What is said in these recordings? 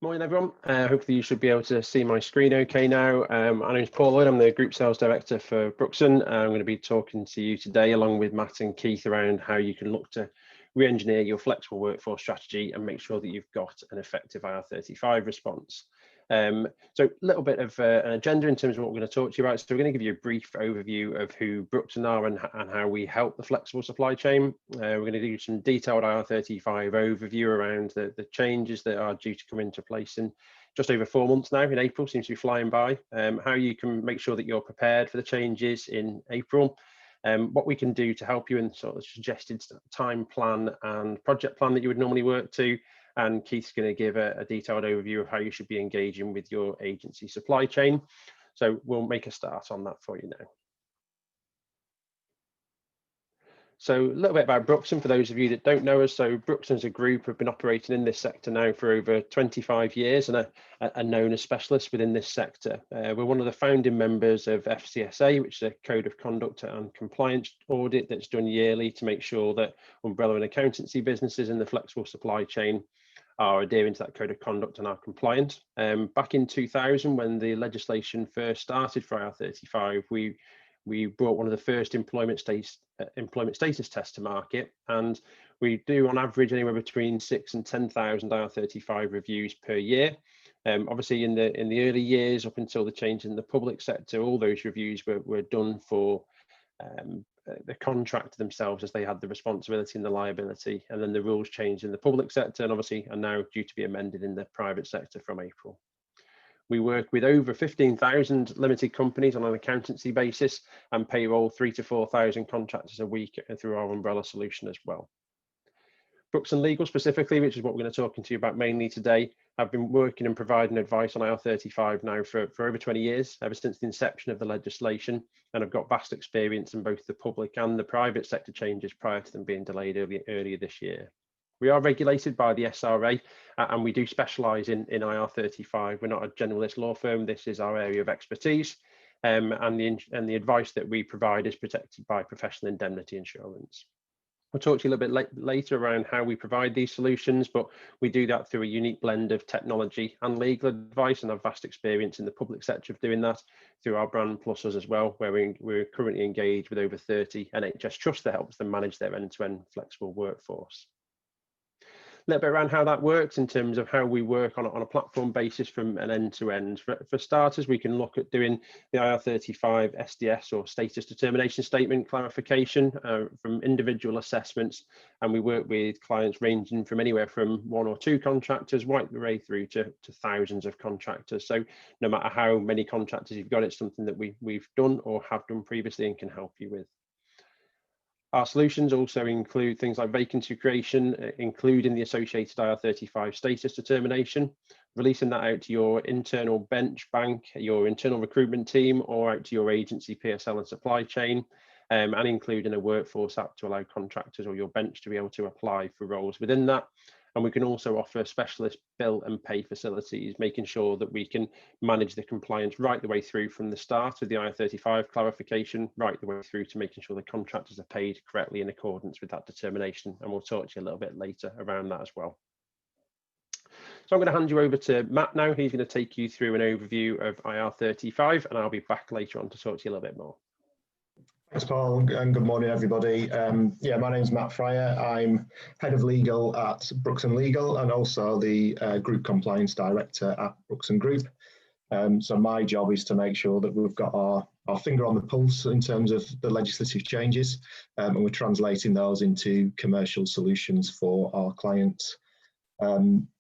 Morning everyone. Hopefully you should be able to see my screen okay now. My name is Paul Lloyd, I'm the Group Sales Director for Brookson. I'm going to be talking to you today along with Matt and Keith around how you can look to re-engineer your flexible workforce strategy and make sure that you've got an effective IR35 response. So a little bit of an agenda in terms of what we're going to talk to you about. So we're going to give you a brief overview of who Brookson are and how we help the flexible supply chain. We're going to do some detailed IR35 overview around the changes that are due to come into place in just over 4 months now. In April, seems to be flying by. How you can make sure that you're prepared for the changes in April. What we can do to help you in sort of suggested time plan and project plan that you would normally work to. And Keith's going to give a detailed overview of how you should be engaging with your agency supply chain. So we'll make a start on that for you now. So a little bit about Brookson for those of you that don't know us. So Brookson as a group have been operating in this sector now for over 25 years and are known as specialists within this sector. We're one of the founding members of FCSA, which is a code of conduct and compliance audit that's done yearly to make sure that umbrella and accountancy businesses in the flexible supply chain are adhering to that code of conduct and are compliant. Back in 2000, when the legislation first started for IR35, we brought one of the first employment status tests to market, and we do on average anywhere between 6,000 and 10,000 IR35 reviews per year. Obviously, in the early years, up until the change in the public sector, all those reviews were done for the contractor themselves, as they had the responsibility and the liability, and then the rules changed in the public sector and obviously are now due to be amended in the private sector from April. We work with over 15,000 limited companies on an accountancy basis and payroll 3,000 to 4,000 contractors a week through our umbrella solution as well. Brookson Legal specifically, which is what we're going to talk to you about mainly today, have been working and providing advice on IR35 now for over 20 years, ever since the inception of the legislation, and have got vast experience in both the public and the private sector changes prior to them being delayed earlier this year. We are regulated by the SRA and we do specialise in IR35. We're not a generalist law firm. This is our area of expertise, and the advice that we provide is protected by professional indemnity insurance. We'll talk to you a little bit later around how we provide these solutions, but we do that through a unique blend of technology and legal advice, and have vast experience in the public sector of doing that through our brand plus us as well, where we're currently engaged with over 30 NHS trusts that helps them manage their end-to-end flexible workforce. A little bit around how that works in terms of how we work on a platform basis from an end-to-end. For starters, we can look at doing the IR35 SDS or status determination statement clarification from individual assessments, and we work with clients ranging from anywhere from 1 or 2 contractors right the way through to thousands of contractors. So no matter how many contractors you've got, it's something that we've done or have done previously and can help you with. Our solutions also include things like vacancy creation, including the associated IR35 status determination, releasing that out to your internal bench bank, your internal recruitment team, or out to your agency, PSL and supply chain, and including a workforce app to allow contractors or your bench to be able to apply for roles within that. And we can also offer specialist bill and pay facilities, making sure that we can manage the compliance right the way through from the start of the IR35 clarification, right the way through to making sure the contractors are paid correctly in accordance with that determination. And we'll talk to you a little bit later around that as well. So I'm going to hand you over to Matt now. He's going to take you through an overview of IR35, and I'll be back later on to talk to you a little bit more. Thanks, Paul, and good morning, everybody. Yeah, my name's Matt Fryer. I'm Head of Legal at Brookson Legal and also the Group Compliance Director at Brookson Group. So my job is to make sure that we've got our finger on the pulse in terms of the legislative changes, and we're translating those into commercial solutions for our clients.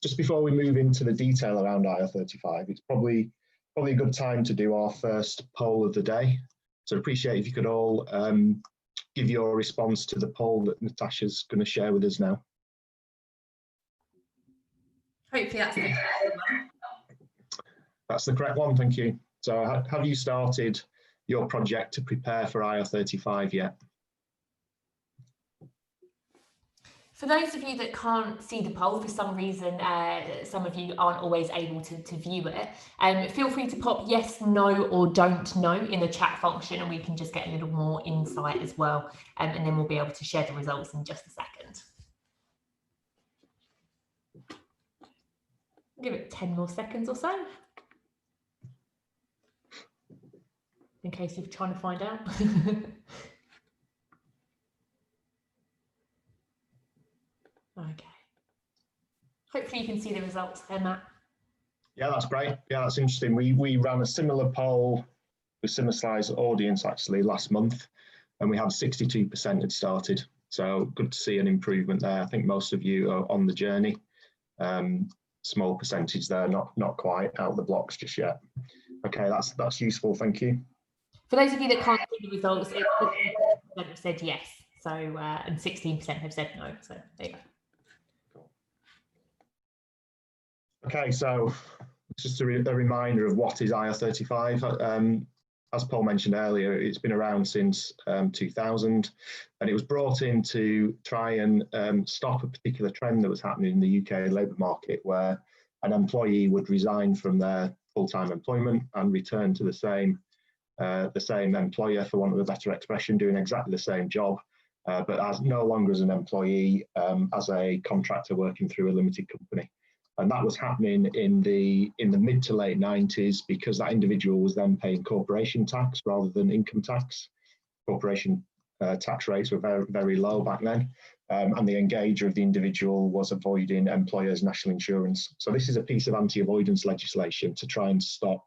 Just before we move into the detail around IR35, it's probably a good time to do our first poll of the day. So appreciate if you could all give your response to the poll that Natasha's going to share with us now. Hopefully that's the correct one. That's the correct one, thank you. So have you started your project to prepare for IR35 yet? For those of you that can't see the poll, for some reason, some of you aren't always able to view it, feel free to pop yes, no, or don't know in the chat function, and we can just get a little more insight as well, and then we'll be able to share the results in just a second. Give it 10 more seconds or so, in case you're trying to find out. Okay. Hopefully you can see the results there, Matt. Yeah, that's great. Yeah, that's interesting. We ran a similar poll with similar size audience actually last month, and we had 62% had started. So good to see an improvement there. I think most of you are on the journey. Small percentage there, not quite out of the blocks just yet. Okay, that's useful. Thank you. For those of you that can't see the results, 80% have said yes, so and 16% have said no. So there you go. Okay, so just a reminder of what is IR35. As Paul mentioned earlier, it's been around since 2000, and it was brought in to try and stop a particular trend that was happening in the UK labour market, where an employee would resign from their full-time employment and return to the same employer, for want of a better expression, doing exactly the same job, but as no longer as an employee, as a contractor working through a limited company. And that was happening in the mid to late 90s, because that individual was then paying corporation tax rather than income tax. Corporation tax rates were very, very low back then, and the engager of the individual was avoiding employers' national insurance. So this is a piece of anti-avoidance legislation to try and stop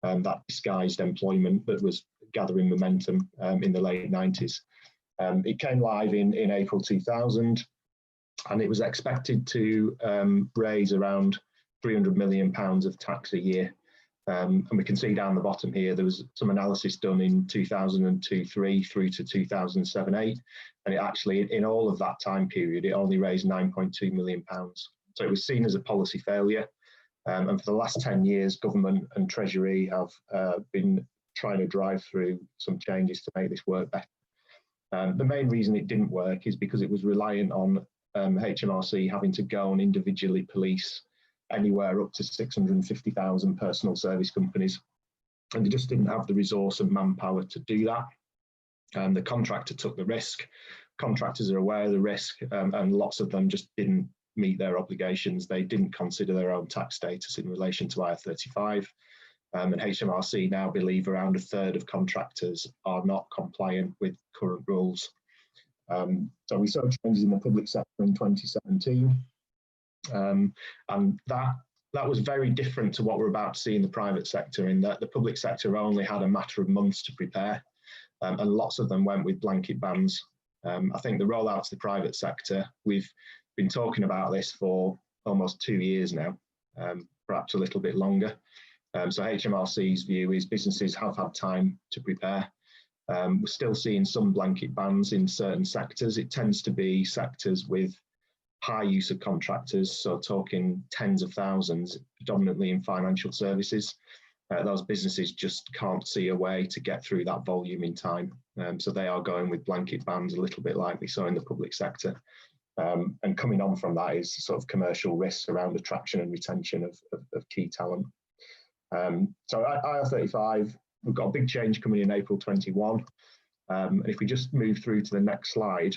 that disguised employment that was gathering momentum in the late 90s. It came live in April 2000. And it was expected to raise around £300 million of tax a year. And we can see down the bottom here, there was some analysis done in 2002-3 through to 2007-8. And it actually, in all of that time period, it only raised £9.2 million. So it was seen as a policy failure. And for the last 10 years, government and Treasury have been trying to drive through some changes to make this work better. The main reason it didn't work is because it was reliant on HMRC having to go and individually police anywhere up to 650,000 personal service companies. And they just didn't have the resource and manpower to do that. And the contractor took the risk. Contractors are aware of the risk, and lots of them just didn't meet their obligations. They didn't consider their own tax status in relation to IR35. And HMRC now believe around a third of contractors are not compliant with current rules. So we saw changes in the public sector in 2017, and that was very different to what we're about to see in the private sector, in that the public sector only had a matter of months to prepare, and lots of them went with blanket bans. I think the rollout to the private sector, we've been talking about this for almost 2 years now, perhaps a little bit longer. So HMRC's view is businesses have had time to prepare. We're still seeing some blanket bans in certain sectors. It tends to be sectors with high use of contractors, so talking tens of thousands, predominantly in financial services. Those businesses just can't see a way to get through that volume in time. So they are going with blanket bans, a little bit like we saw in the public sector. And coming on from that is sort of commercial risks around attraction and retention of key talent. So IR35, we've got a big change coming in April 21. And if we just move through to the next slide,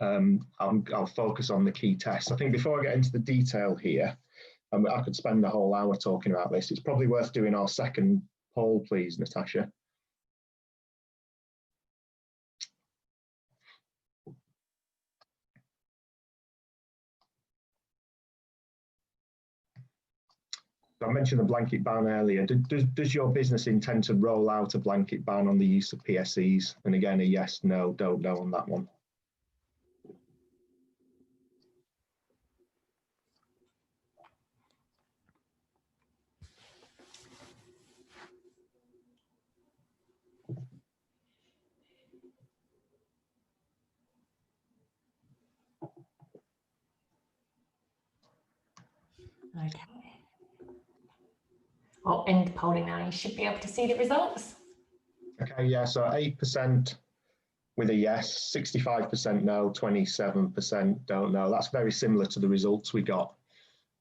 I'll focus on the key tests. I think before I get into the detail here, I could spend the whole hour talking about this. It's probably worth doing our second poll, please, Natasha. I mentioned the blanket ban earlier. Does your business intend to roll out a blanket ban on the use of PSEs? And again, a yes, no, don't know on that one. Okay. I'll end the polling now. You should be able to see the results. Okay, yeah, so 8% with a yes, 65% no, 27% don't know. That's very similar to the results we got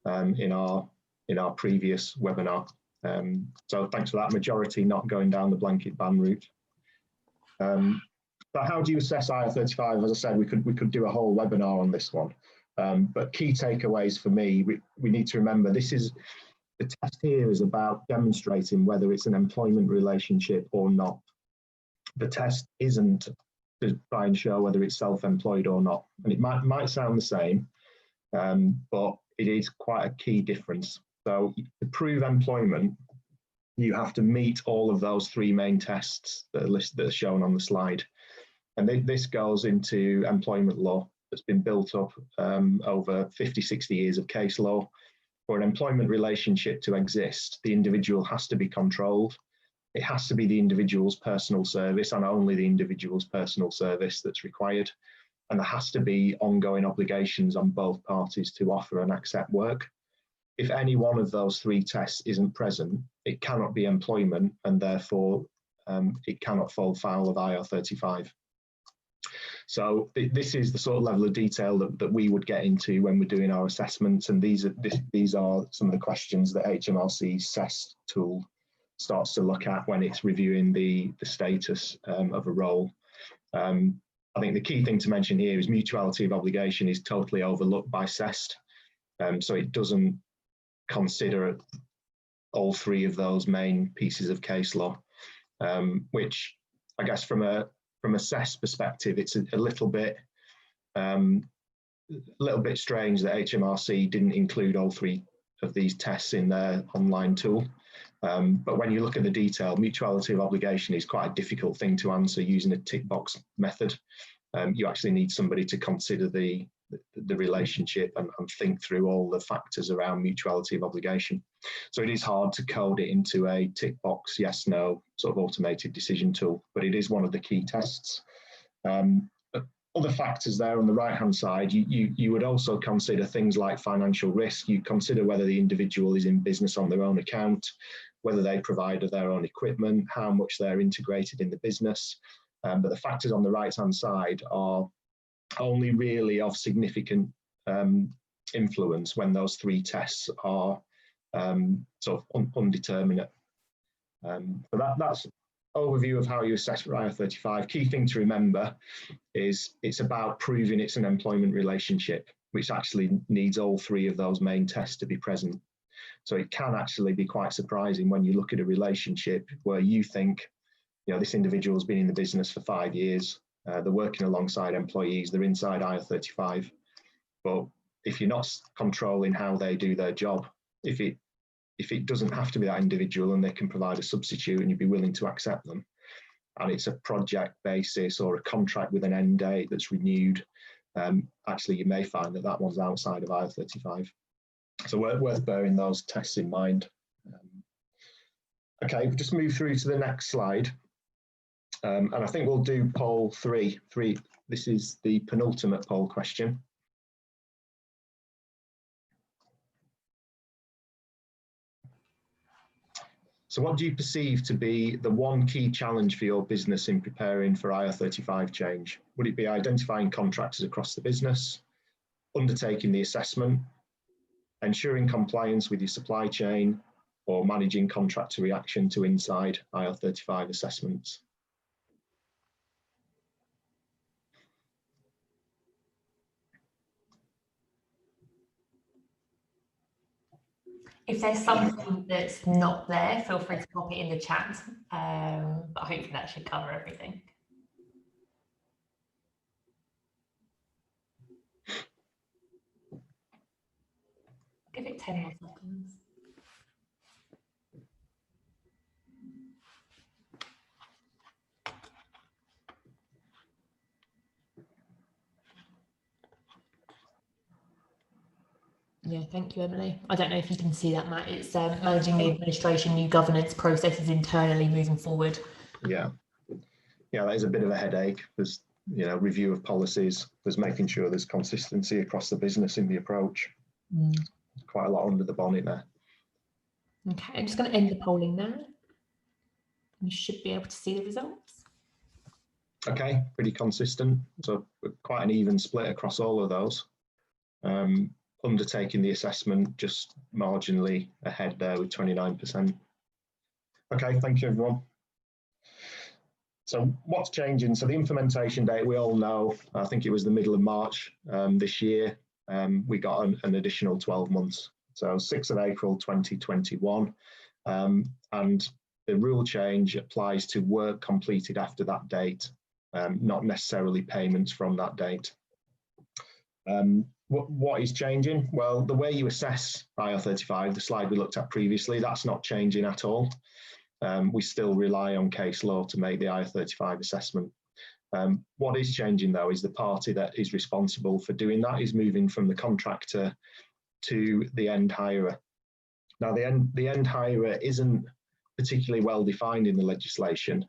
in our previous webinar. So thanks for that. Majority not going down the blanket ban route. But how do you assess IR35? As I said, we could do a whole webinar on this one. But key takeaways for me, we need to remember the test here is about demonstrating whether it's an employment relationship or not. The test isn't to try and show whether it's self-employed or not. And it might sound the same, but it is quite a key difference. So to prove employment, you have to meet all of those three main tests that are shown on the slide. And this goes into employment law that's been built up over 50, 60 years of case law. For an employment relationship to exist, the individual has to be controlled. It has to be the individual's personal service and only the individual's personal service that's required. And there has to be ongoing obligations on both parties to offer and accept work. If any one of those three tests isn't present, it cannot be employment, and therefore it cannot fall foul of IR35. So this is the sort of level of detail that we would get into when we're doing our assessments, and these are some of the questions that HMRC's CESS tool starts to look at when it's reviewing the status of a role. I think the key thing to mention here is mutuality of obligation is totally overlooked by CESS, so it doesn't consider all three of those main pieces of case law, which I guess from a CESS perspective, it's a little bit strange that HMRC didn't include all three of these tests in their online tool. But when you look at the detail, mutuality of obligation is quite a difficult thing to answer using a tick box method. You actually need somebody to consider the relationship and think through all the factors around mutuality of obligation. So it is hard to code it into a tick box yes no sort of automated decision tool, but it is one of the key tests. Other factors there on the right hand side, you would also consider things like financial risk. You consider whether the individual is in business on their own account, whether they provide their own equipment, how much they're integrated in the business. But the factors on the right hand side are only really of significant influence when those three tests are sort of undeterminate. But that's overview of how you assess for IR35. Key thing to remember is it's about proving it's an employment relationship, which actually needs all three of those main tests to be present. So it can actually be quite surprising when you look at a relationship where you think, you know, this individual's been in the business for 5 years, they're working alongside employees, they're inside IR35. But if you're not controlling how they do their job, if it doesn't have to be that individual and they can provide a substitute and you'd be willing to accept them, and it's a project basis or a contract with an end date that's renewed, actually you may find that that one's outside of IR35. So worth bearing those tests in mind. Okay, we'll just move through to the next slide. And I think we'll do poll three. This is the penultimate poll question. So what do you perceive to be the one key challenge for your business in preparing for IR35 change? Would it be identifying contractors across the business, undertaking the assessment, ensuring compliance with your supply chain, or managing contractor reaction to inside IR35 assessments? If there's something that's not there, feel free to pop it in the chat, but hopefully that should cover everything. Give it 10 more seconds. Yeah, thank you, Emily. I don't know if you can see that, Matt. It's managing the administration, new governance processes internally moving forward. Yeah, that is a bit of a headache. There's, you know, review of policies. There's making sure there's consistency across the business in the approach. Quite a lot under the bonnet there. Okay, I'm just going to end the polling now. You should be able to see the results. Okay, pretty consistent. So quite an even split across all of those. Undertaking the assessment just marginally ahead there with 29%. Okay, thank you everyone. So what's changing? So the implementation date, we all know, I think it was the middle of March this year. we got an additional 12 months. So 6th of April 2021, and the rule change applies to work completed after that date, not necessarily payments from that date. What is changing? Well, the way you assess IR35, the slide we looked at previously, that's not changing at all. We still rely on case law to make the IR35 assessment. What is changing though is the party that is responsible for doing that is moving from the contractor to the end hirer. Now the end hirer isn't particularly well defined in the legislation,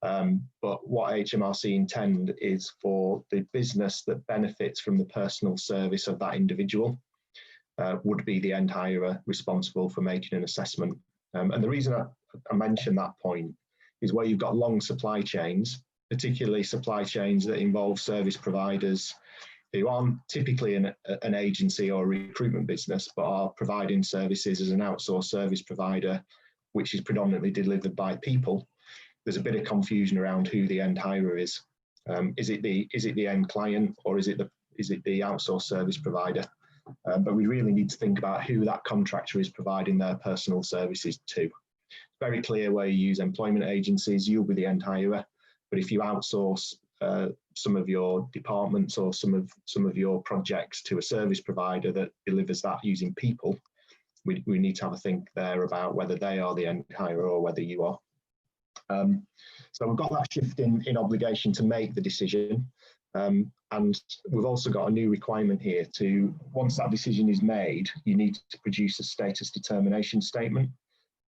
but what HMRC intend is for the business that benefits from the personal service of that individual would be the end hirer responsible for making an assessment. And the reason I mention that point is where you've got long supply chains, particularly supply chains that involve service providers who aren't typically an agency or a recruitment business, but are providing services as an outsourced service provider, which is predominantly delivered by people. There's a bit of confusion around who the end hirer is. Is it the end client, or is it the outsourced service provider? But we really need to think about who that contractor is providing their personal services to. It's very clear where you use employment agencies, you'll be the end hirer. But if you outsource some of your departments or some of your projects to a service provider that delivers that using people, we need to have a think there about whether they are the end hirer or whether you are. So we've got that shift in obligation to make the decision. And we've also got a new requirement here to, once that decision is made, you need to produce a status determination statement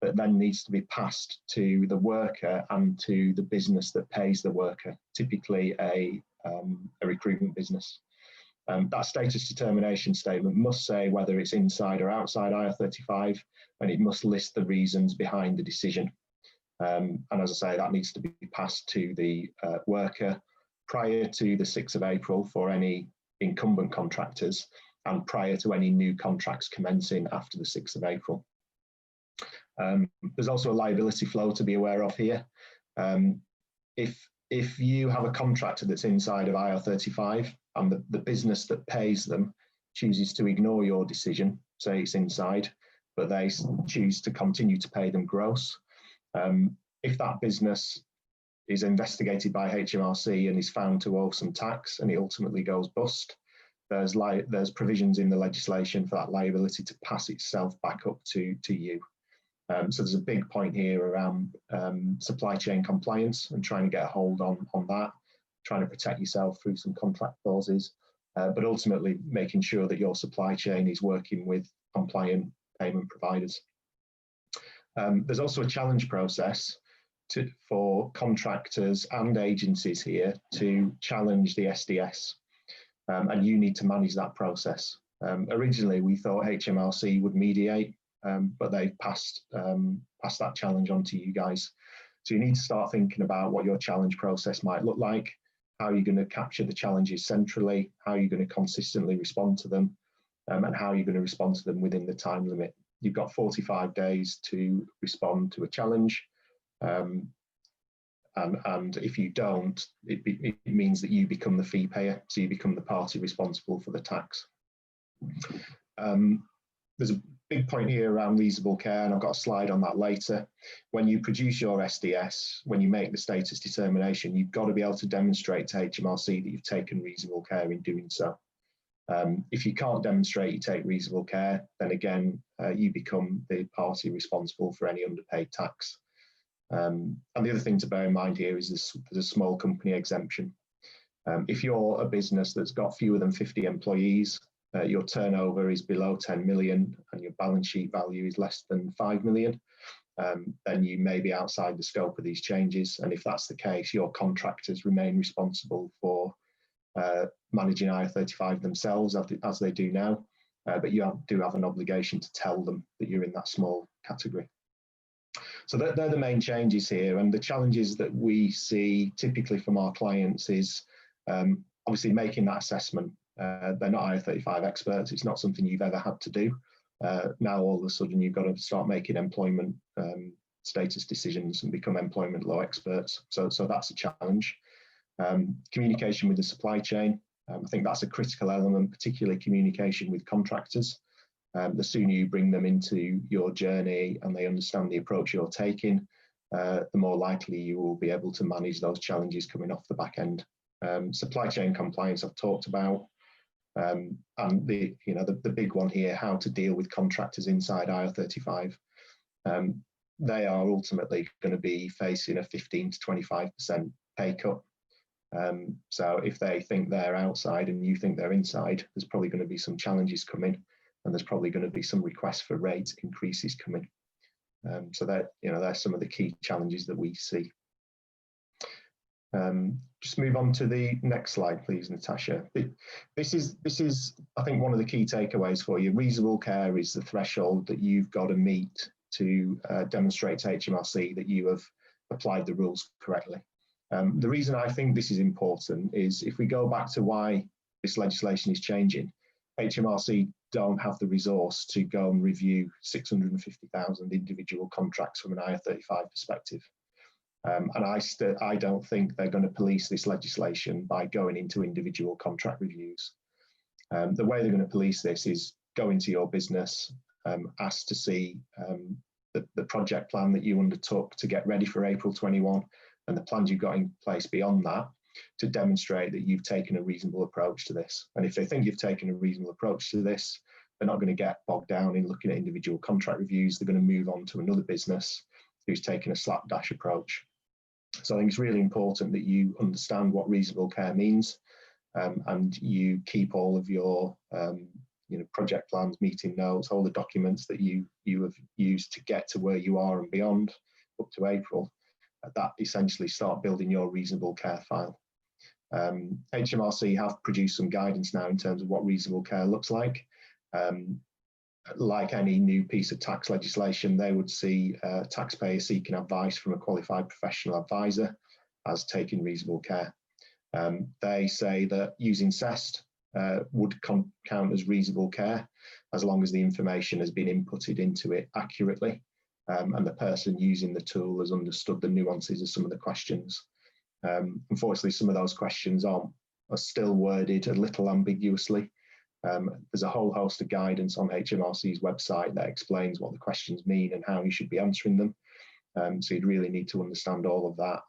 that then needs to be passed to the worker and to the business that pays the worker, typically a recruitment business. That status determination statement must say whether it's inside or outside IR35, and it must list the reasons behind the decision. And as I say, that needs to be passed to the worker prior to the 6th of April for any incumbent contractors and prior to any new contracts commencing after the 6th of April. There's also a liability flow to be aware of here. If you have a contractor that's inside of IR35 and the business that pays them chooses to ignore your decision, say it's inside, but they choose to continue to pay them gross, if that business is investigated by HMRC and is found to owe some tax and it ultimately goes bust, there's provisions in the legislation for that liability to pass itself back up to you. So there's a big point here around supply chain compliance and trying to get a hold on that, trying to protect yourself through some contract clauses, but ultimately making sure that your supply chain is working with compliant payment providers. There's also a challenge process for contractors and agencies here to challenge the SDS, and you need to manage that process. Originally, we thought HMRC would mediate, but they've passed that challenge on to you guys. So you need to start thinking about what your challenge process might look like, how you're going to capture the challenges centrally, how you're going to consistently respond to them, and how you're going to respond to them within the time limit. You've got 45 days to respond to a challenge, and if you don't, it means that you become the fee payer, so you become the party responsible for the tax. There's a big point here around reasonable care, and I've got a slide on that later. When you produce your SDS, when you make the status determination, you've got to be able to demonstrate to HMRC that you've taken reasonable care in doing so. If you can't demonstrate you take reasonable care, then again, you become the party responsible for any underpaid tax. And the other thing to bear in mind here is there's a small company exemption. If you're a business that's got fewer than 50 employees, your turnover is below 10 million and your balance sheet value is less than 5 million, then you may be outside the scope of these changes. And if that's the case, your contractors remain responsible for managing IR35 themselves as they do now, but you do have an obligation to tell them that you're in that small category. So they're the main changes here, and the challenges that we see typically from our clients is obviously making that assessment. They're not IR35 experts, it's not something you've ever had to do. Now all of a sudden you've got to start making employment status decisions and become employment law experts, so that's a challenge. Communication with the supply chain. I think that's a critical element, particularly communication with contractors. The sooner you bring them into your journey and they understand the approach you're taking, the more likely you will be able to manage those challenges coming off the back end. Supply chain compliance I've talked about, and the big one here, how to deal with contractors inside IR35. They are ultimately going to be facing a 15 to 25% pay cut. So if they think they're outside and you think they're inside, there's probably going to be some challenges coming, and there's probably going to be some requests for rate increases coming. So that, there's some of the key challenges that we see. Just move on to the next slide, please, Natasha. This is, I think, one of the key takeaways for you. Reasonable care is the threshold that you've got to meet to demonstrate to HMRC that you have applied the rules correctly. The reason I think this is important is if we go back to why this legislation is changing, HMRC don't have the resource to go and review 650,000 individual contracts from an IR35 perspective. And I don't think they're going to police this legislation by going into individual contract reviews. The way they're going to police this is go into your business, ask to see the project plan that you undertook to get ready for April 21 and the plans you've got in place beyond that to demonstrate that you've taken a reasonable approach to this. And if they think you've taken a reasonable approach to this, they're not going to get bogged down in looking at individual contract reviews. They're going to move on to another business who's taken a slapdash approach. So I think it's really important that you understand what reasonable care means, and you keep all of your project plans, meeting notes, all the documents that you have used to get to where you are and beyond up to April. That essentially start building your reasonable care file. HMRC have produced some guidance now in terms of what reasonable care looks like. Like any new piece of tax legislation, they would see taxpayers seeking advice from a qualified professional advisor as taking reasonable care. They say that using CEST would count as reasonable care as long as the information has been inputted into it accurately, and the person using the tool has understood the nuances of some of the questions. Unfortunately, some of those questions are still worded a little ambiguously. There's a whole host of guidance on HMRC's website that explains what the questions mean and how you should be answering them. So you'd really need to understand all of that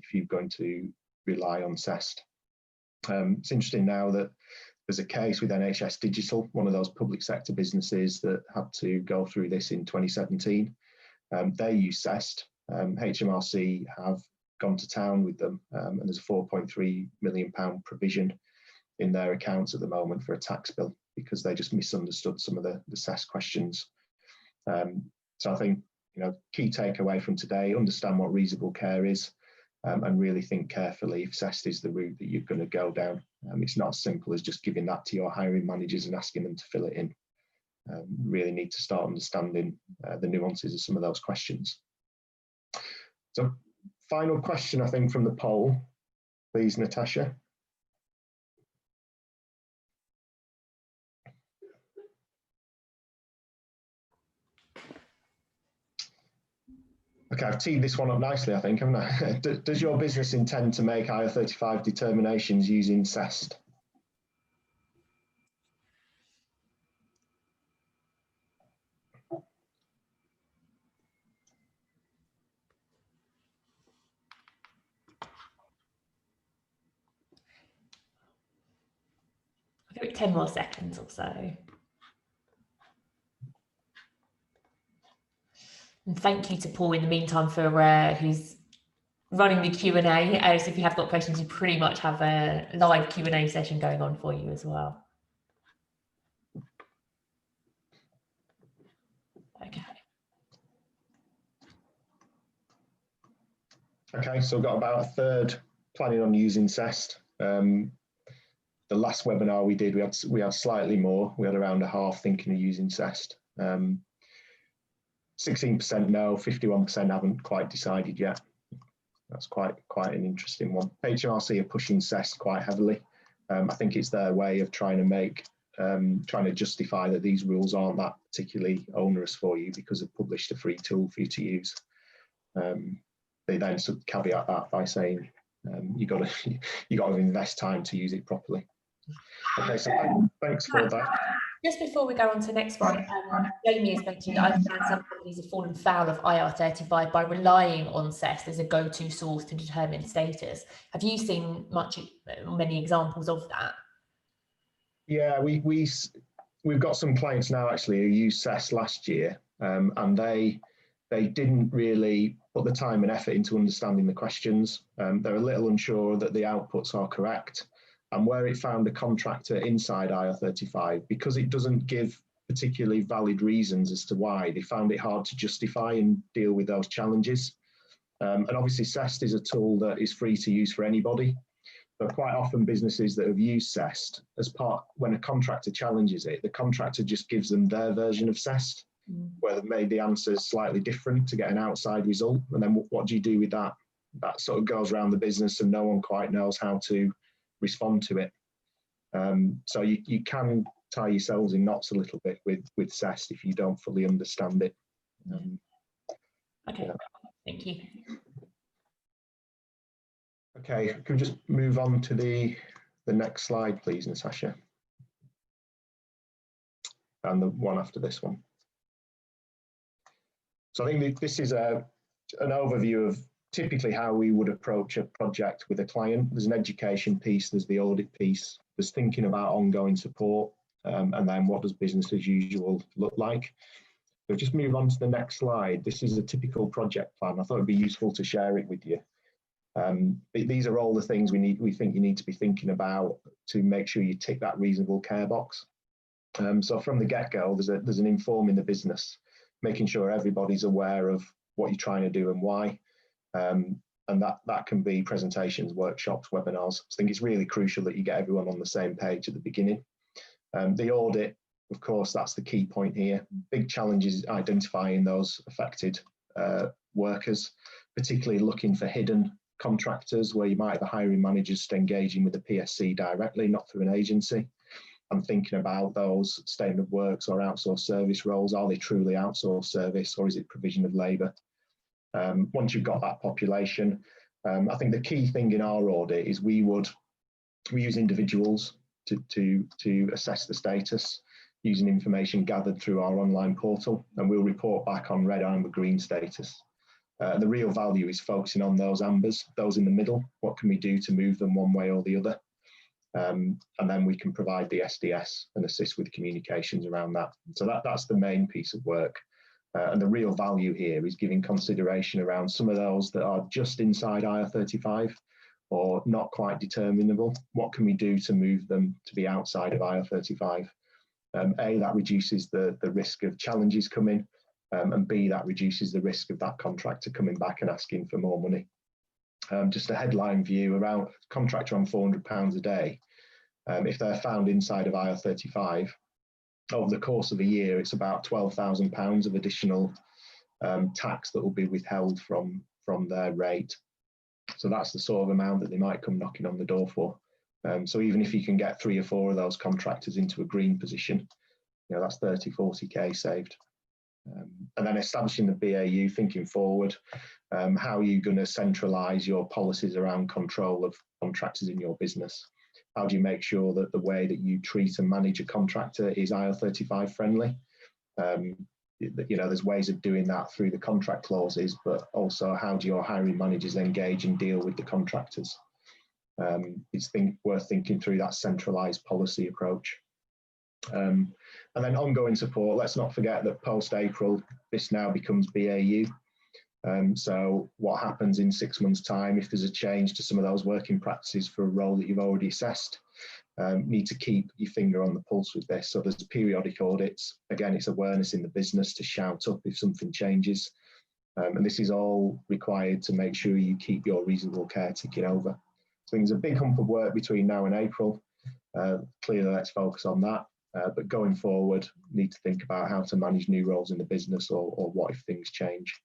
if you're going to rely on CEST. It's interesting now that there's a case with NHS Digital, one of those public sector businesses that had to go through this in 2017. They use CEST. HMRC have gone to town with them, and there's a £4.3 million provision in their accounts at the moment for a tax bill because they just misunderstood some of the CEST questions. So I think, key takeaway from today, understand what reasonable care is, and really think carefully if CEST is the route that you're going to go down. It's not as simple as just giving that to your hiring managers and asking them to fill it in. Really need to start understanding the nuances of some of those questions. So final question, I think, from the poll, please, Natasha. Okay, I've teed this one up nicely, I think, haven't I? Does your business intend to make IR35 determinations using CEST? I'll give it 10 more seconds or so. And thank you to Paul in the meantime for who's running the Q&A. So if you have got questions, you pretty much have a live Q&A session going on for you as well. Okay, so we've got about a third planning on using CEST. The last webinar we did, we had slightly more. We had around a half thinking of using CEST. 16% no, 51% haven't quite decided yet. That's quite an interesting one. HMRC are pushing CEST quite heavily. I think it's their way of trying to justify that these rules aren't that particularly onerous for you because they've published a free tool for you to use. They then sort of caveat that by saying you got to invest time to use it properly. Okay, so thanks for that. Just before we go on to the next one, Jamie has mentioned, I understand some companies have fallen foul of IR35 by relying on CEST as a go-to source to determine status. Have you seen many examples of that? Yeah, we've got some clients now actually who used CEST last year, and they didn't really put the time and effort into understanding the questions. They're a little unsure that the outputs are correct. And where it found a contractor inside IR35, because it doesn't give particularly valid reasons as to why, they found it hard to justify and deal with those challenges. And obviously CEST is a tool that is free to use for anybody. But quite often businesses that have used CEST when a contractor challenges it, the contractor just gives them their version of CEST, where they've made the answers slightly different to get an outside result. And then what do you do with that? That sort of goes around the business and no one quite knows how to respond to it. So you can tie yourselves in knots a little bit with CEST if you don't fully understand it. Okay, thank you. Okay, can we just move on to the next slide, please, Natasha? And the one after this one. So I think this is an overview of typically how we would approach a project with a client. There's an education piece, there's the audit piece, there's thinking about ongoing support, and then what does business as usual look like. So just move on to the next slide. This is a typical project plan. I thought it'd be useful to share it with you. These are all the things we think you need to be thinking about to make sure you tick that reasonable care box. So from the get-go, there's an informing the business, making sure everybody's aware of what you're trying to do and why. And that can be presentations, workshops, webinars. I think it's really crucial that you get everyone on the same page at the beginning. The audit, of course, that's the key point here. Big challenge is identifying those affected workers, particularly looking for hidden contractors where you might have a hiring manager just engaging with the PSC directly, not through an agency. And thinking about those statement of works or outsourced service roles. Are they truly outsourced service or is it provision of labour? Once you've got that population, I think the key thing in our audit is we use individuals to assess the status using information gathered through our online portal, and we'll report back on red, amber, green status. The real value is focusing on those ambers, those in the middle. What can we do to move them one way or the other? And then we can provide the SDS and assist with communications around that. So that's the main piece of work. And the real value here is giving consideration around some of those that are just inside IR35 or not quite determinable. What can we do to move them to be outside of IR35? A, that reduces the risk of challenges coming, and B, that reduces the risk of that contractor coming back and asking for more money. Just a headline view around contractor on £400 a day. If they're found inside of IR35, over the course of a year, it's about £12,000 of additional tax that will be withheld from their rate. So that's the sort of amount that they might come knocking on the door for. So even if you can get 3 or 4 of those contractors into a green position, that's 30, 40k saved. And then establishing the BAU, thinking forward, how are you going to centralise your policies around control of contractors in your business? How do you make sure that the way that you treat and manage a contractor is IR35 friendly? There's ways of doing that through the contract clauses, but also how do your hiring managers engage and deal with the contractors? It's worth thinking through that centralised policy approach. And then ongoing support. Let's not forget that post-April, this now becomes BAU. So what happens in 6 months' time if there's a change to some of those working practices for a role that you've already assessed? Need to keep your finger on the pulse with this. So there's periodic audits. Again, it's awareness in the business to shout up if something changes. And this is all required to make sure you keep your reasonable care ticking over. So there's a big hump of work between now and April. Clearly, let's focus on that. But going forward, need to think about how to manage new roles in the business or what if things change.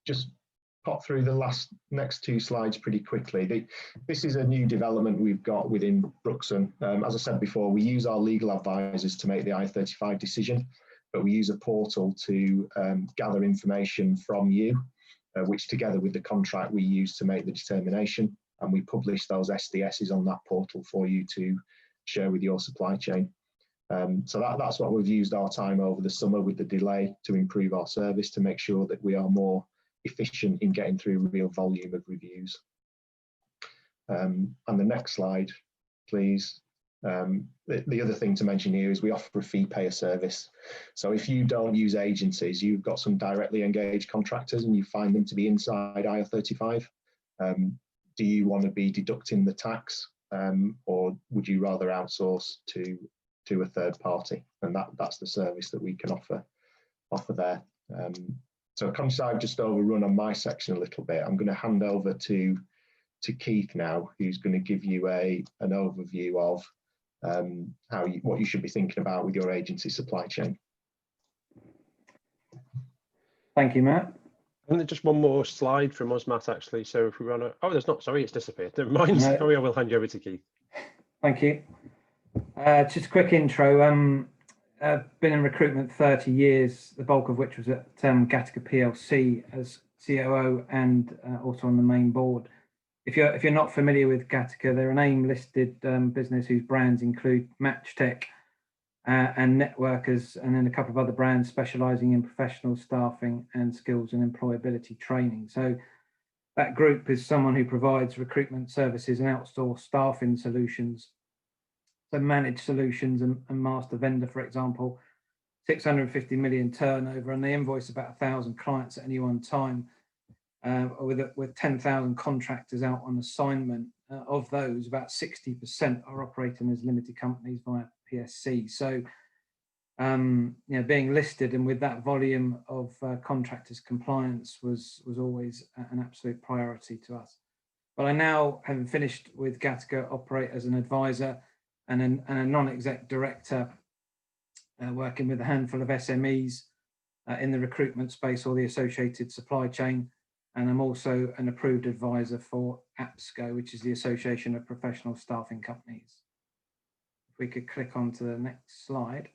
Just pop through the next 2 slides pretty quickly. This is a new development we've got within Brookson. As I said before, we use our legal advisors to make the I-35 decision, but we use a portal to gather information from you, which together with the contract we use to make the determination. and we publish those SDSs on that portal for you to share with your supply chain. So that's what we've used our time over the summer with the delay to improve our service, to make sure that we are more efficient in getting through real volume of reviews. And the next slide, please. The other thing to mention here is we offer a fee payer service. So if you don't use agencies, you've got some directly engaged contractors and you find them to be inside IR35, do you want to be deducting the tax, or would you rather outsource to a third party? And that's the service that we can offer there. So conscious I've just overrun on my section a little bit, I'm going to hand over to Keith now, who's going to give you an overview of what you should be thinking about with your agency supply chain. Thank you, Matt. And then just one more slide from us, Matt, actually. So if we run oh, there's not, sorry, it's disappeared. Never mind. No. Sorry, I will hand you over to Keith. Thank you. Just a quick intro. I've been in recruitment 30 years, the bulk of which was at Gattaca PLC as COO and also on the main board. If you're not familiar with Gattaca, they're an AIM-listed business whose brands include MatchTech and Networkers, and then a couple of other brands specialising in professional staffing and skills and employability training. So that group is someone who provides recruitment services and outsourced staffing solutions. So managed solutions and master vendor, for example, 650 million turnover, and they invoice about 1,000 clients at any one time. With 10,000 contractors out on assignment. Of those, about 60% are operating as limited companies via PSC. So, being listed and with that volume of contractors, compliance was always an absolute priority to us. But I now, having finished with Gattaca, operate as an advisor and a non-exec director, working with a handful of SMEs in the recruitment space or the associated supply chain. And I'm also an approved advisor for APSCO, which is the Association of Professional Staffing Companies. If we could click on to the next slide.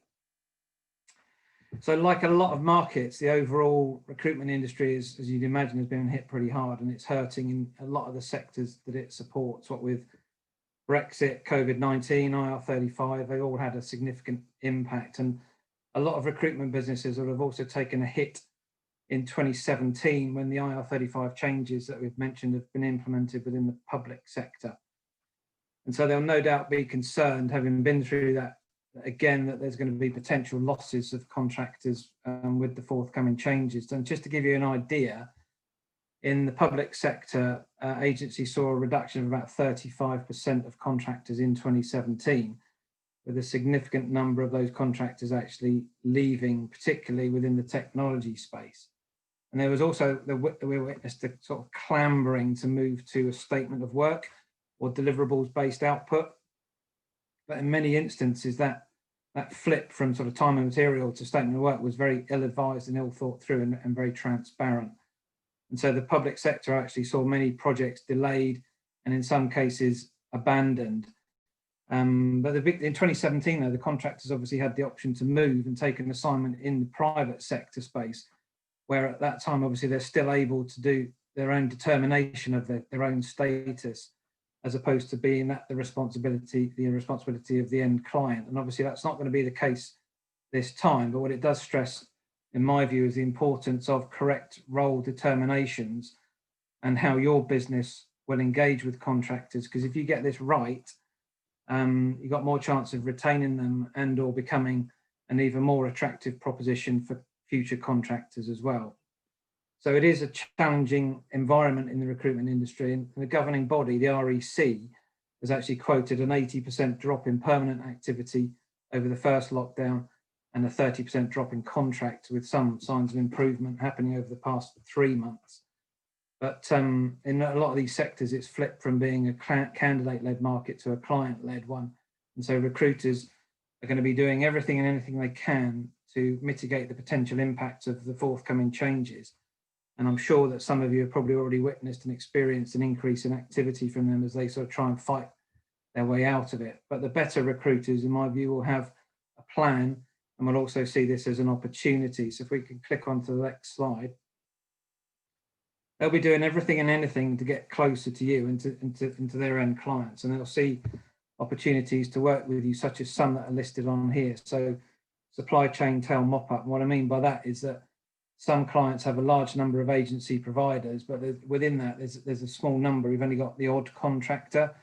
So like a lot of markets, the overall recruitment industry, as you'd imagine, has been hit pretty hard, and it's hurting in a lot of the sectors that it supports. What with Brexit, COVID-19, IR35, they all had a significant impact. And a lot of recruitment businesses have also taken a hit in 2017 when the IR35 changes that we've mentioned have been implemented within the public sector. And so they'll no doubt be concerned, having been through that, again, that there's going to be potential losses of contractors with the forthcoming changes. And just to give you an idea, in the public sector, agencies saw a reduction of about 35% of contractors in 2017, with a significant number of those contractors actually leaving, particularly within the technology space. And there was also, we witnessed a sort of clambering to move to a statement of work or deliverables-based output. But in many instances, that flip from sort of time and material to statement of work was very ill-advised and ill thought through and very transparent. And so the public sector actually saw many projects delayed and in some cases abandoned. But in 2017, though, the contractors obviously had the option to move and take an assignment in the private sector space, where at that time, obviously, they're still able to do their own determination of their own status, as opposed to being the responsibility of the end client. And obviously, that's not going to be the case this time. But what it does stress, in my view, is the importance of correct role determinations and how your business will engage with contractors. Because if you get this right, you've got more chance of retaining them and or becoming an even more attractive proposition for future contractors as well. So it is a challenging environment in the recruitment industry, and the governing body, the REC, has actually quoted an 80% drop in permanent activity over the first lockdown and a 30% drop in contracts, with some signs of improvement happening over the past 3 months. But in a lot of these sectors, it's flipped from being a candidate-led market to a client-led one. And so recruiters are going to be doing everything and anything they can to mitigate the potential impacts of the forthcoming changes. And I'm sure that some of you have probably already witnessed and experienced an increase in activity from them as they sort of try and fight their way out of it. But the better recruiters, in my view, will have a plan and will also see this as an opportunity. So if we can click on to the next slide. they'll be doing everything and anything to get closer to you and into their end clients, and they'll see opportunities to work with you, such as some that are listed on here. So supply chain tail mop up. And what I mean by that is that some clients have a large number of agency providers, but within that there's a small number who've only got the odd contractor,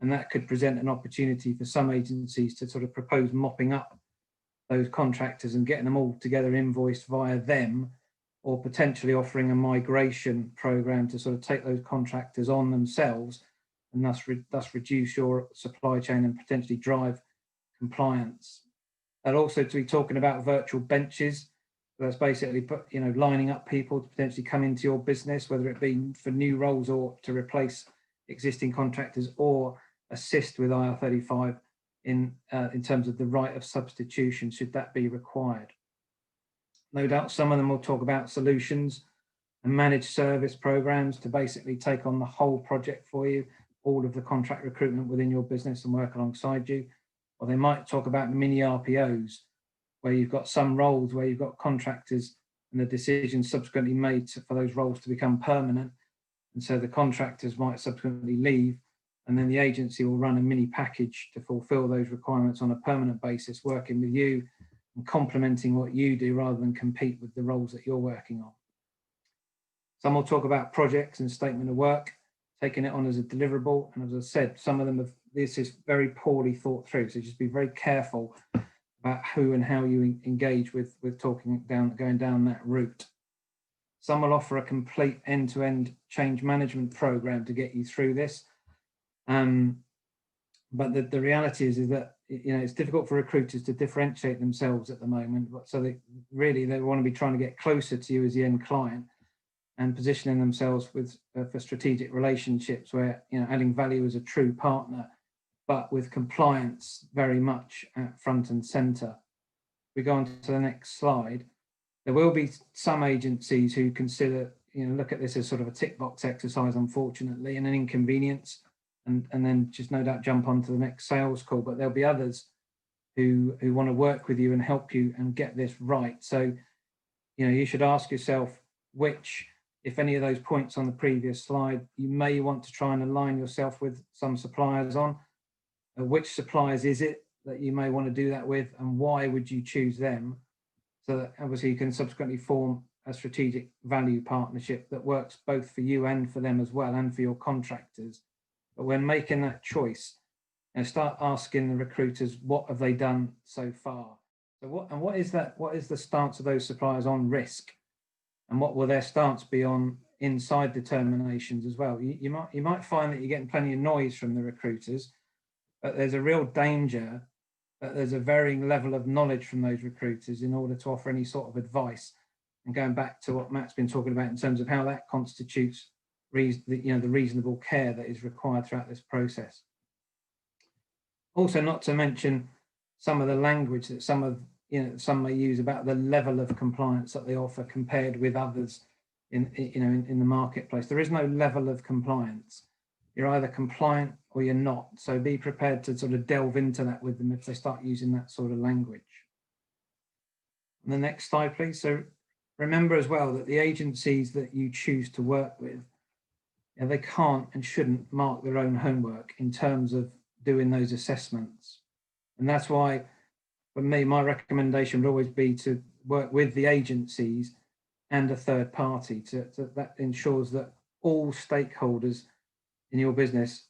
and that could present an opportunity for some agencies to sort of propose mopping up those contractors and getting them all together invoiced via them, or potentially offering a migration program to sort of take those contractors on themselves and thus reduce your supply chain and potentially drive compliance. And also to be talking about virtual benches. That's basically lining up people to potentially come into your business, whether it be for new roles or to replace existing contractors, or assist with IR35 in terms of the right of substitution, should that be required. No doubt some of them will talk about solutions and managed service programs to basically take on the whole project for you, all of the contract recruitment within your business and work alongside you. Or they might talk about mini RPOs, where you've got some roles where you've got contractors and the decision subsequently made for those roles to become permanent. And so the contractors might subsequently leave, and then the agency will run a mini package to fulfill those requirements on a permanent basis, working with you and complementing what you do rather than compete with the roles that you're working on. Some will talk about projects and statement of work, taking it on as a deliverable. And as I said, some of them this is very poorly thought through. So just be very careful about who and how you engage with going down that route. Some will offer a complete end-to-end change management program to get you through this. But the reality is that it's difficult for recruiters to differentiate themselves at the moment. So they want to be trying to get closer to you as the end client and positioning themselves for strategic relationships where adding value as a true partner, but with compliance very much at front and center. We go on to the next slide. There will be some agencies who consider, look at this as sort of a tick box exercise, unfortunately, and an inconvenience, and then just no doubt jump onto the next sales call. But there'll be others who want to work with you and help you and get this right. So, you should ask yourself which, if any of those points on the previous slide, you may want to try and align yourself with some suppliers on. Which suppliers is it that you may want to do that with, and why would you choose them? So that obviously you can subsequently form a strategic value partnership that works both for you and for them as well, and for your contractors. But when making that choice, start asking the recruiters, what have they done so far? So what is the stance of those suppliers on risk, and what will their stance be on inside determinations as well? You might find that you're getting plenty of noise from the recruiters, but there's a real danger that there's a varying level of knowledge from those recruiters in order to offer any sort of advice. And going back to what Matt's been talking about in terms of how that constitutes the reasonable care that is required throughout this process. Also, not to mention some of the language that some may use about the level of compliance that they offer compared with others in the marketplace. There is no level of compliance. You're either compliant or you're not. So be prepared to sort of delve into that with them if they start using that sort of language. And the next slide, please. So remember as well that the agencies that you choose to work with, they can't and shouldn't mark their own homework in terms of doing those assessments. And that's why, for me, my recommendation would always be to work with the agencies and a third party. That ensures that all stakeholders in your business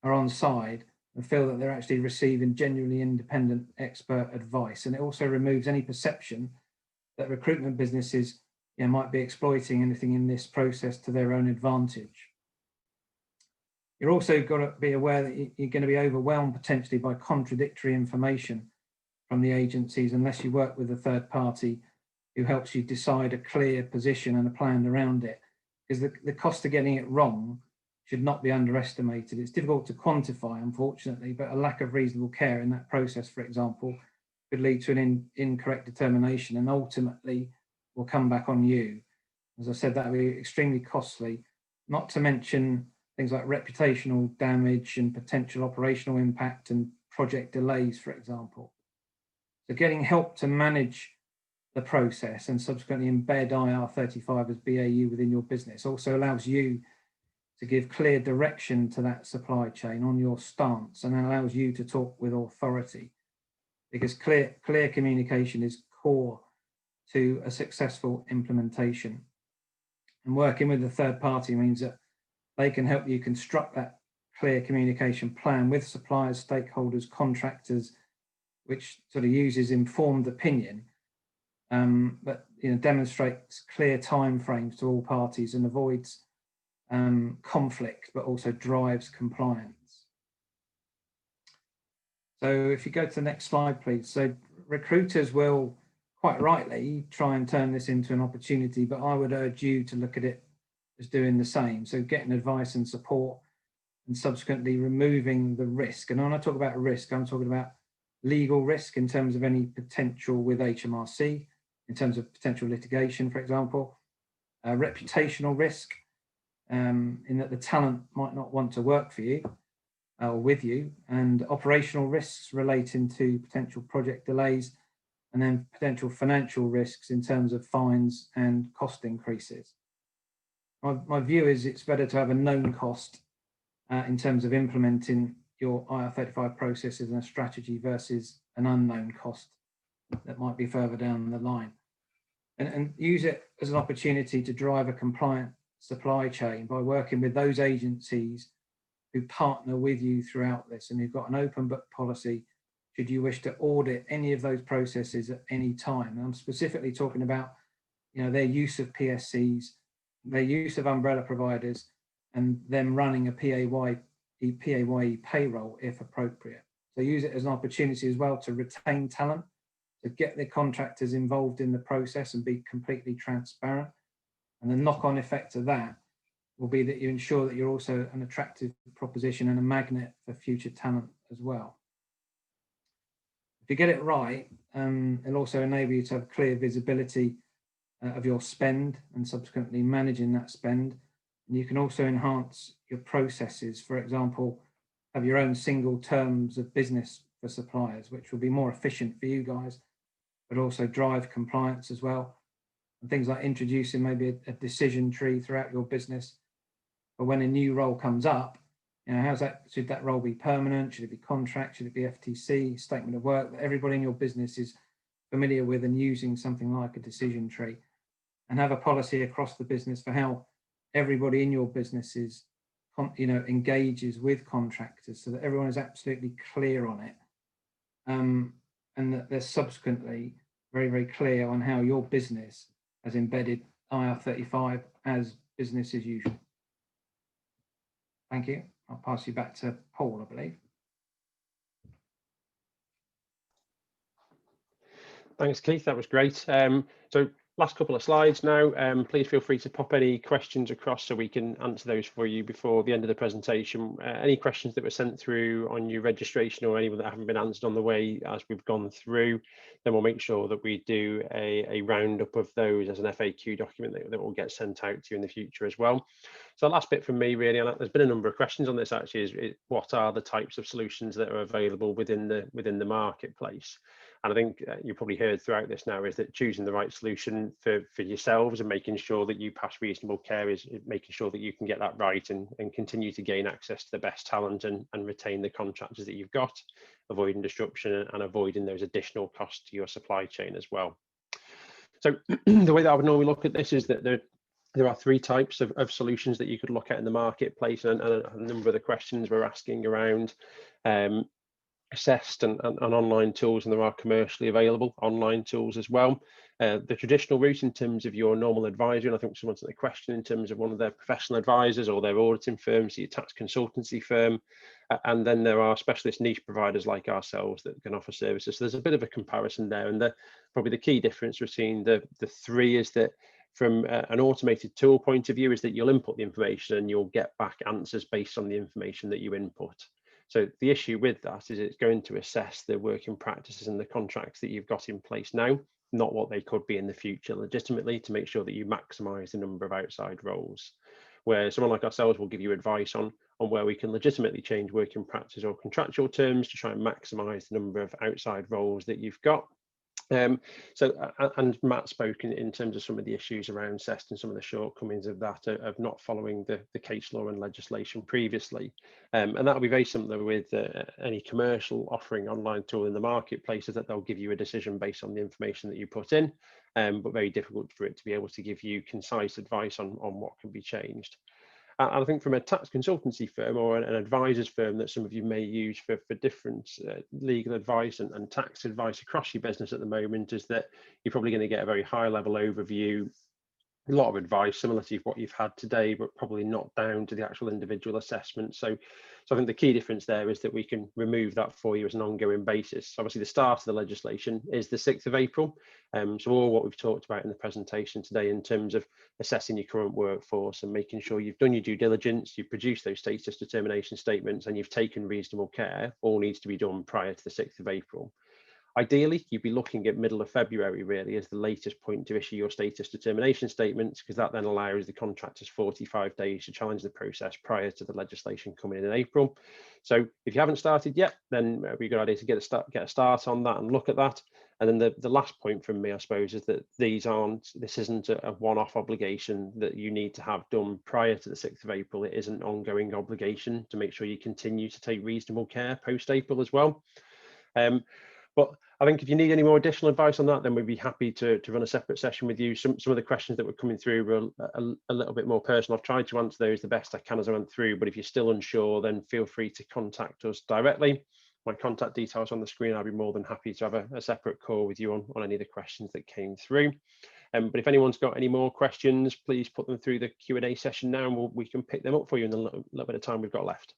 are on side and feel that they're actually receiving genuinely independent expert advice. And it also removes any perception that recruitment businesses might be exploiting anything in this process to their own advantage. You're also got to be aware that you're going to be overwhelmed potentially by contradictory information from the agencies unless you work with a third party who helps you decide a clear position and a plan around it. Because the cost of getting it wrong should not be underestimated. It's difficult to quantify, unfortunately, but a lack of reasonable care in that process, for example, could lead to an incorrect determination and ultimately will come back on you. As I said, that would be extremely costly, not to mention things like reputational damage and potential operational impact and project delays, for example. So getting help to manage the process and subsequently embed IR35 as BAU within your business also allows you to give clear direction to that supply chain on your stance, and allows you to talk with authority, because clear communication is core to a successful implementation. And working with a third party means that they can help you construct that clear communication plan with suppliers, stakeholders, contractors, which sort of uses informed opinion, but demonstrates clear timeframes to all parties and avoids conflict, but also drives compliance. So if you go to the next slide, please. So recruiters will quite rightly try and turn this into an opportunity, but I would urge you to look at it as doing the same. So getting advice and support, and subsequently removing the risk. And when I talk about risk, I'm talking about legal risk in terms of any potential with HMRC, in terms of potential litigation, for example, reputational risk, in that the talent might not want to work for you or with you, and operational risks relating to potential project delays, and then potential financial risks in terms of fines and cost increases. My view is it's better to have a known cost in terms of implementing your IR35 processes and a strategy versus an unknown cost that might be further down the line. And use it as an opportunity to drive a compliant supply chain by working with those agencies who partner with you throughout this, and who've got an open book policy should you wish to audit any of those processes at any time. And I'm specifically talking about their use of PSCs, their use of umbrella providers, and them running a PAYE payroll if appropriate. So use it as an opportunity as well to retain talent, to get the contractors involved in the process and be completely transparent. And the knock-on effect of that will be that you ensure that you're also an attractive proposition and a magnet for future talent as well. If you get it right, it'll also enable you to have clear visibility of your spend and subsequently managing that spend. And you can also enhance your processes. For example, have your own single terms of business for suppliers, which will be more efficient for you guys, but also drive compliance as well. And things like introducing maybe a decision tree throughout your business. But when a new role comes up, should that role be permanent? Should it be contract? Should it be FTC, statement of work? That everybody in your business is familiar with and using something like a decision tree, and have a policy across the business for how everybody in your business is, engages with contractors, so that everyone is absolutely clear on it, and that they're subsequently very, very clear on how your business has embedded IR35 as business as usual. Thank you. I'll pass you back to Paul, I believe. Thanks, Keith. That was great. So last couple of slides now. Please feel free to pop any questions across so we can answer those for you before the end of the presentation. Any questions that were sent through on your registration or anyone that haven't been answered on the way as we've gone through, then we'll make sure that we do a roundup of those as an FAQ document that will get sent out to you in the future as well. So the last bit from me really, and there's been a number of questions on this actually, is what are the types of solutions that are available within the marketplace? And I think you probably heard throughout this now is that choosing the right solution for yourselves and making sure that you pass reasonable care is making sure that you can get that right and continue to gain access to the best talent and retain the contractors that you've got, avoiding disruption and avoiding those additional costs to your supply chain as well. So the way that I would normally look at this is that there are three types of solutions that you could look at in the marketplace, and a number of the questions we're asking around assessed and online tools, and there are commercially available online tools as well. The traditional route in terms of your normal advisor, and I think someone's at the question in terms of one of their professional advisors or their auditing firms, your tax consultancy firm, and then there are specialist niche providers like ourselves that can offer services. So there's a bit of a comparison there, and probably the key difference between the three is that from an automated tool point of view is that you'll input the information and you'll get back answers based on the information that you input. So the issue with that is it's going to assess the working practices and the contracts that you've got in place now, not what they could be in the future legitimately, to make sure that you maximize the number of outside roles. Where someone like ourselves will give you advice on where we can legitimately change working practice or contractual terms to try and maximize the number of outside roles that you've got. And Matt spoke in terms of some of the issues around CEST and some of the shortcomings of that, of not following the case law and legislation previously. And that'll be very similar with any commercial offering online tool in the marketplace, is that they'll give you a decision based on the information that you put in, but very difficult for it to be able to give you concise advice on what can be changed. And I think from a tax consultancy firm or an advisor's firm that some of you may use for different legal advice and tax advice across your business at the moment, is that you're probably going to get a very high level overview, a lot of advice similar to what you've had today, but probably not down to the actual individual assessment. So I think the key difference there is that we can remove that for you as an ongoing basis. Obviously, the start of the legislation is the 6th of April. So all what we've talked about in the presentation today in terms of assessing your current workforce and making sure you've done your due diligence, you've produced those status determination statements, and you've taken reasonable care, all needs to be done prior to the 6th of April. Ideally, you'd be looking at middle of February really as the latest point to issue your status determination statements, because that then allows the contractors 45 days to challenge the process prior to the legislation coming in April. So if you haven't started yet, then it'd be a good idea to get a start on that and look at that. And then the last point from me, I suppose, is that this isn't a one-off obligation that you need to have done prior to the 6th of April. It is an ongoing obligation to make sure you continue to take reasonable care post-April as well. But I think if you need any more additional advice on that, then we'd be happy to run a separate session with you. Some of the questions that were coming through were a little bit more personal. I've tried to answer those the best I can as I went through, but if you're still unsure, then feel free to contact us directly. My contact details on the screen. I'll be more than happy to have a separate call with you on any of the questions that came through. But if anyone's got any more questions, please put them through the Q&A session now, and we can pick them up for you in the little bit of time we've got left.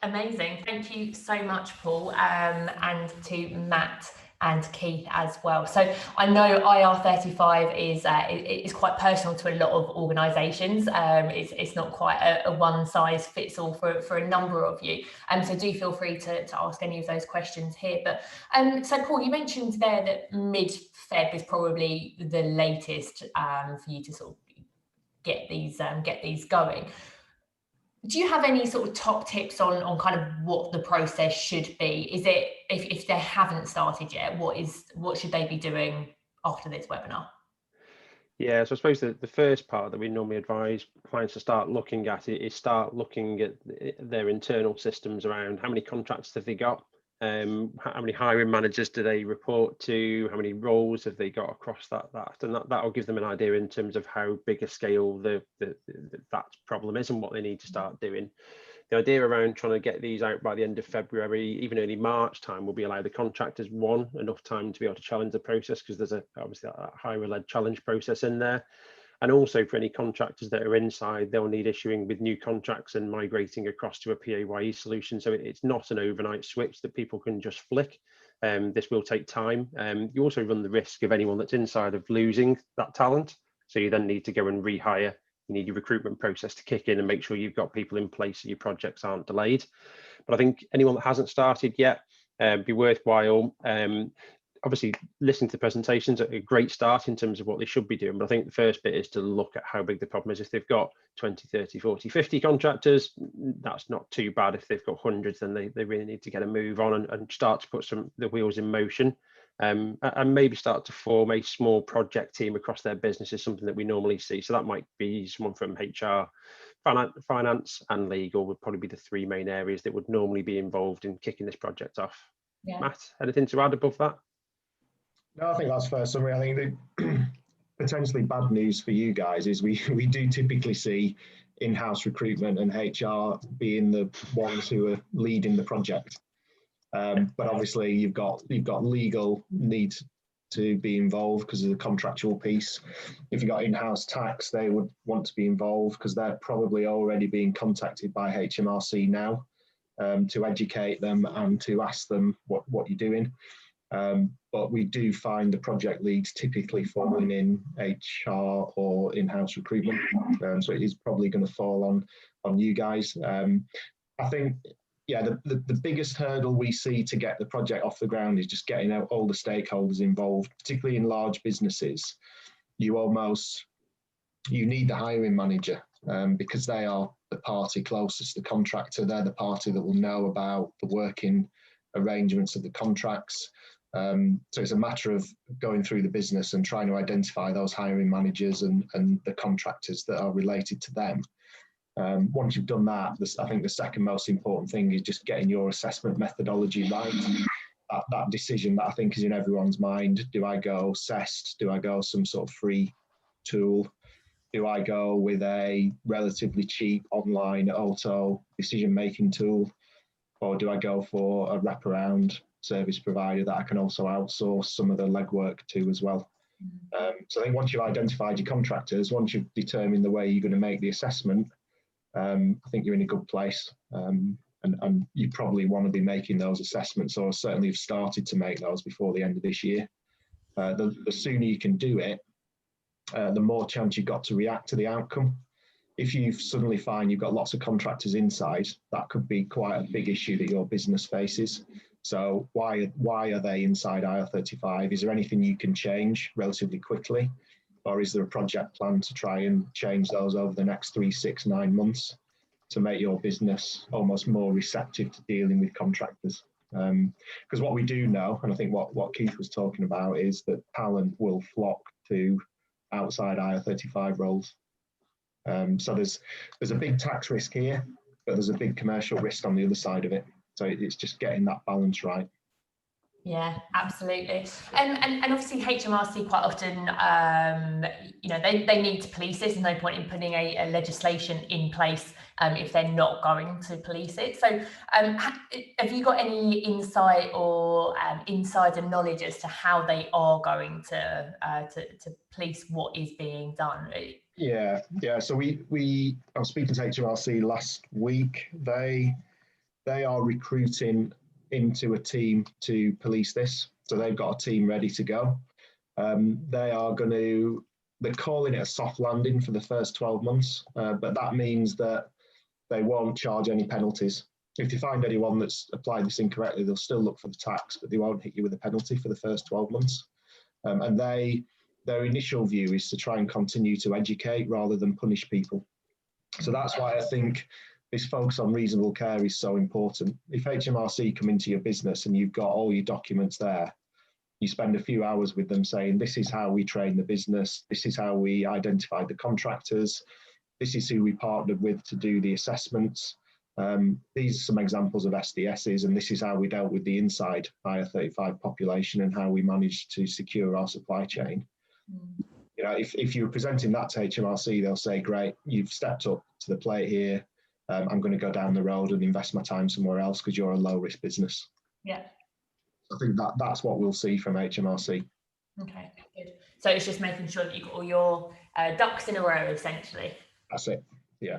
Amazing. Thank you so much, Paul, and to Matt and Keith as well. So I know IR35 is quite personal to a lot of organisations. It's not quite a one size fits all for a number of you. So do feel free to ask any of those questions here. But so Paul, you mentioned there that mid-Feb is probably the latest for you to sort of get these going. Do you have any sort of top tips on kind of what the process should be? Is it, if they haven't started yet, what should they be doing after this webinar? Yeah, so I suppose the first part that we normally advise clients to start looking at is start looking at their internal systems around how many contracts have they got, how many hiring managers do they report to, how many roles have they got across that, and that'll give them an idea in terms of how big a scale that problem is and what they need to start doing. The idea around trying to get these out by the end of February, even early March time, will be allow the contractors enough time to be able to challenge the process, because there's obviously that hire-led challenge process in there. And also for any contractors that are inside, they'll need issuing with new contracts and migrating across to a PAYE solution. So it's not an overnight switch that people can just flick. This will take time. You also run the risk of anyone that's inside of losing that talent. So you then need to go and rehire. You need your recruitment process to kick in and make sure you've got people in place so your projects aren't delayed. But I think anyone that hasn't started yet, be worthwhile. Obviously, listening to the presentations are a great start in terms of what they should be doing. But I think the first bit is to look at how big the problem is. If they've got 20, 30, 40, 50 contractors, that's not too bad. If they've got hundreds, then they really need to get a move on and start to put the wheels in motion. And maybe start to form a small project team across their business is something that we normally see. So that might be someone from HR, finance and legal would probably be the three main areas that would normally be involved in kicking this project off. Yeah. Matt, anything to add above that? No, I think that's fair summary. I think the potentially bad news for you guys is we do typically see in-house recruitment and HR being the ones who are leading the project. But obviously you've got legal needs to be involved because of the contractual piece. If you've got in-house tax, they would want to be involved because they're probably already being contacted by HMRC now to educate them and to ask them what you're doing. But we do find the project leads typically falling in HR or in-house recruitment. So it is probably going to fall on you guys. I think, yeah, the biggest hurdle we see to get the project off the ground is just getting all the stakeholders involved, particularly in large businesses. You need the hiring manager because they are the party closest to the contractor. They're the party that will know about the working arrangements of the contracts. So it's a matter of going through the business and trying to identify those hiring managers and the contractors that are related to them. Once you've done that, I think the second most important thing is just getting your assessment methodology right. That decision that I think is in everyone's mind. Do I go CEST? Do I go some sort of free tool? Do I go with a relatively cheap online auto decision-making tool? Or do I go for a wraparound service provider that I can also outsource some of the legwork to as well? So I think once you've identified your contractors, once you've determined the way you're going to make the assessment, I think you're in a good place. And you probably want to be making those assessments, or certainly have started to make those before the end of this year. The sooner you can do it, the more chance you've got to react to the outcome. If you suddenly find you've got lots of contractors inside, that could be quite a big issue that your business faces. So why are they inside IR35? Is there anything you can change relatively quickly? Or is there a project plan to try and change those over the next 3, 6, 9 months to make your business almost more receptive to dealing with contractors? Because what we do know, and I think what Keith was talking about, is that talent will flock to outside IR35 roles. So there's a big tax risk here, but there's a big commercial risk on the other side of it. So it's just getting that balance right. Yeah, absolutely. And obviously HMRC quite often, they need to police this. There's no point in putting a legislation in place if they're not going to police it. So have you got any insight or insider knowledge as to how they are going to police what is being done? Yeah. So I was speaking to HMRC last week. They are recruiting into a team to police this. So they've got a team ready to go. They're calling it a soft landing for the first 12 months, but that means that they won't charge any penalties. If they find anyone that's applied this incorrectly, they'll still look for the tax, but they won't hit you with a penalty for the first 12 months. And their initial view is to try and continue to educate rather than punish people. So that's why I think this focus on reasonable care is so important. If HMRC come into your business and you've got all your documents there, you spend a few hours with them saying, this is how we train the business, this is how we identified the contractors, this is who we partnered with to do the assessments. These are some examples of SDSs, and this is how we dealt with the inside IR35 population and how we managed to secure our supply chain. You know, if you're presenting that to HMRC, they'll say, great, you've stepped up to the plate here. I'm going to go down the road and invest my time somewhere else because you're a low risk business. Yeah. I think that's what we'll see from HMRC. Okay, good. So it's just making sure that you've got all your ducks in a row, essentially. That's it. Yeah.